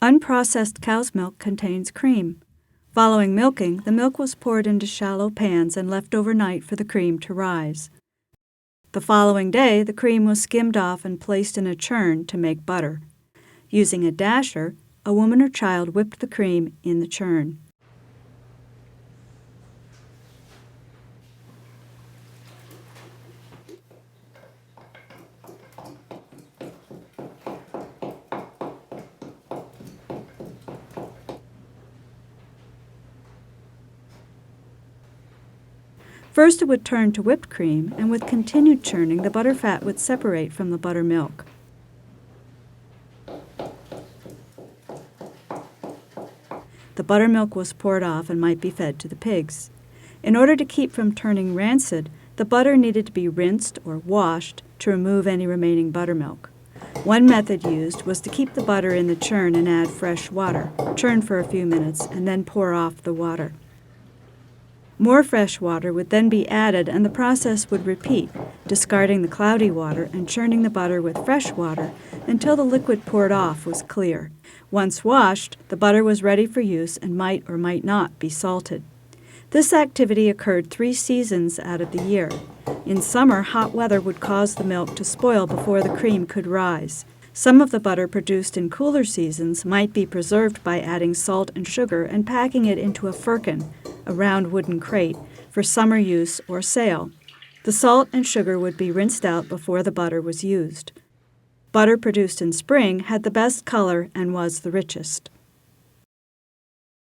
Unprocessed cow's milk contains cream. Following milking, the milk was poured into shallow pans and left overnight for the cream to rise. The following day, the cream was skimmed off and placed in a churn to make butter. Using a dasher, a woman or child whipped the cream in the churn. First it would turn to whipped cream, and with continued churning, the butterfat would separate from the buttermilk. The buttermilk was poured off and might be fed to the pigs. In order to keep from turning rancid, the butter needed to be rinsed or washed to remove any remaining buttermilk. One method used was to keep the butter in the churn and add fresh water, churn for a few minutes, and then pour off the water. More fresh water would then be added and the process would repeat, discarding the cloudy water and churning the butter with fresh water until the liquid poured off was clear. Once washed, the butter was ready for use and might or might not be salted. This activity occurred 3 seasons out of the year. In summer, hot weather would cause the milk to spoil before the cream could rise. Some of the butter produced in cooler seasons might be preserved by adding salt and sugar and packing it into a firkin, a round wooden crate, for summer use or sale. The salt and sugar would be rinsed out before the butter was used. Butter produced in spring had the best color and was the richest.